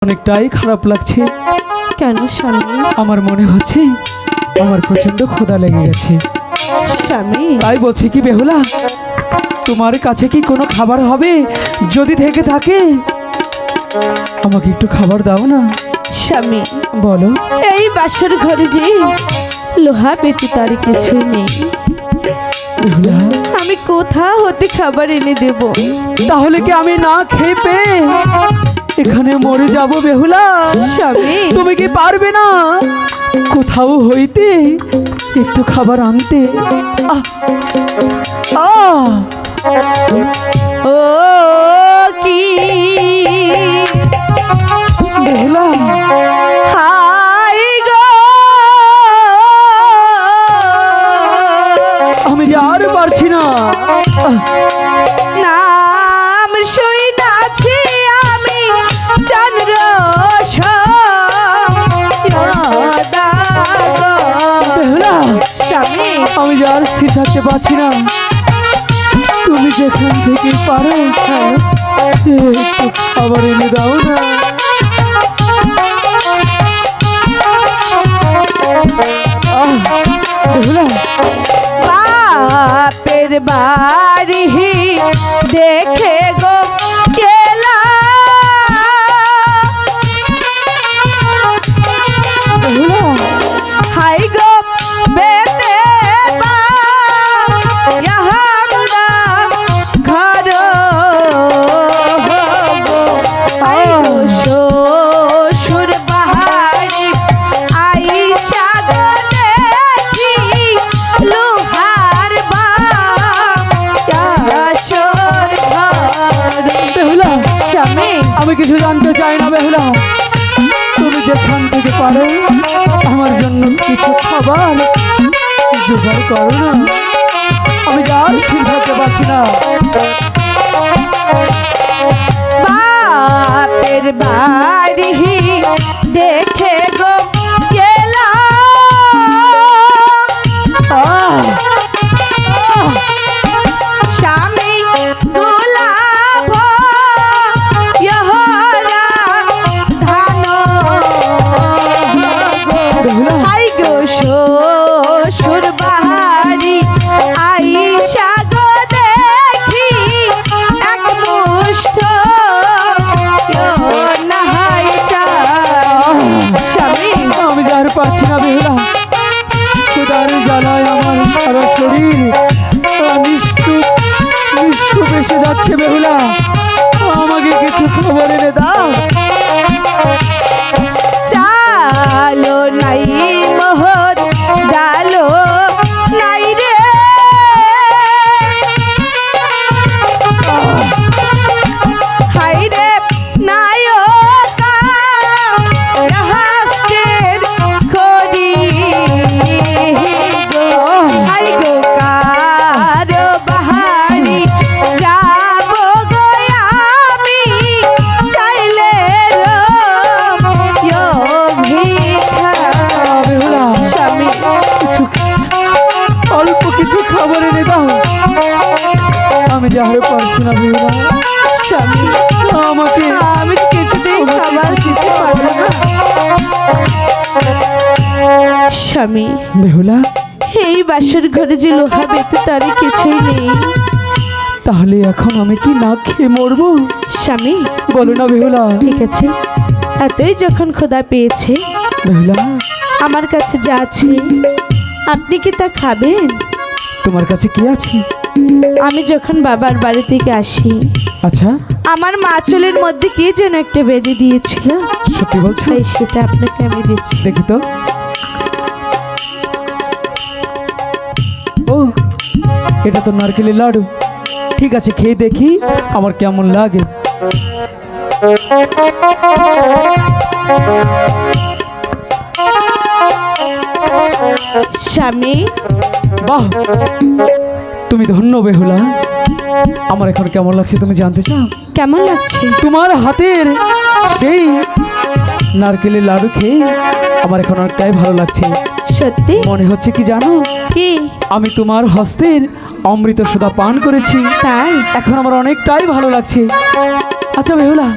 অনেকটাই খারাপ লাগছে। কেন স্বামী? আমার মনে হচ্ছে আমার প্রচন্ড ক্ষুধা লেগে গেছে। স্বামী, তাই বলছি কি বেহুলা, তোমার কাছে কি কোনো খাবার হবে? যদি থেকে থাকে আমাকে একটু খাবার দাও না। স্বামী বলো। এই বাসর ঘরে যে লোহা ব্যতীত আর কিছু নেই। বেহুলা, আমি কোথা হতে খাবার এনে দেব? তাহলে কি আমি না খেয়ে পেয়ে এখানে মরে যাব? বেহুলা, স্বামী, তুমি কি পারবে না কোথাও হইতে একটু খাবার আনতে? আহ আহ ও কি বেহুলা, হাই গো, আমি যে আর পারছি না। নাম শুই নাছি আমি চন্দ্র বেহুলা, স্বামী, আমি যে আর স্থির থাকতে পারছি না। তুমি যেখান থেকে পারো একটু খাবার এনে দাও না। আহ, বেহুলা, বাপের বাড়ি দেখে গো কেলা, বেহুলা, হাই গো বেতে ঘর হাই গো শ্বশুর বাহারি আইসা গো দেখি লোহার বাসর ঘর। বেহুলা, স্বামী, আমি কিছু জানতে চাই না। বেহুলা, তুমি যেখান থেকে পারো আমার জন্য কিছু খাবার জোগাড় করো না। আমি যে আর স্থির থাকতে পারছি না। বাপের বাড়ি দেখে গো গেলা, আহ, স্বামী গোলাপ ইহরা ধান বেহুলা, হাই গো শ্বশুর বাহারি আইসা গো দেখি এক মুষ্ঠ নাহাই চা। স্বামী, আমি যে আর পারছি না। বেহুলা, ক্ষুধার জ্বালায় আমার সারা শরীর নিশ্চুপ নিশ্চুপ এসে যাচ্ছে। বেহুলা, আমাকে কিছু খবর এনে দাও। চালো নাই মোহর ডালো নাই রে, হাই রে নায়কা হাসের খড়ি গো, হাই গো কার বাহারি যাব গো আমি চাইলে ভিক্ষা। বেহুলা, স্বামী, কিছু অল্প কিছু খাবার এনে দাও। আমি যে আর পারছি না। বেহুলা, স্বামী, আমাকে আমি কিছুতেই খাবার দিতে পারবো না। স্বামী, বেহুলা, এই বাসর ঘরে যে লোহা বেতে তার কিছুই নেই। তাহলে এখন আমি কি না খেয়ে মরবো? স্বামী, বলো না বেহুলা। ঠিক আছে, এতই যখন খোদা পেয়েছে, বেহুলা, আমার কাছে যা আছে আপনি কি তা খাবেন? তোমার কাছে কি আছে? আমি যখন বাবার বাড়ি থেকে আসি, আচ্ছা, আমার মাচলের মধ্যে কি যেন একটা বেঁধে দিয়েছিল, সত্যি বলছো? তাই সেটা আপনাকে আমি দিচ্ছি। দেখি তো। ও, এটা তো নারকেলের লাড়ু। ঠিক আছে, খেয়ে দেখি আমার কেমন লাগে। স্বামী, বাহ, তুমি ধন্য বেহুলা। আমার এখন কেমন লাগছে তুমি জানতে চাও? কেমন লাগছে? তোমার হাতের সেই নারকেলের লাড়ু খেয়ে আমার এখন অনেকটাই ভালো লাগছে। সত্যি? মনে হচ্ছে কি জানো, কি? আমি তোমার হস্তের অমৃত সুধা পান করেছি। তাই? এখন আমার অনেকটাই ভালো লাগছে। আচ্ছা বেহুলা,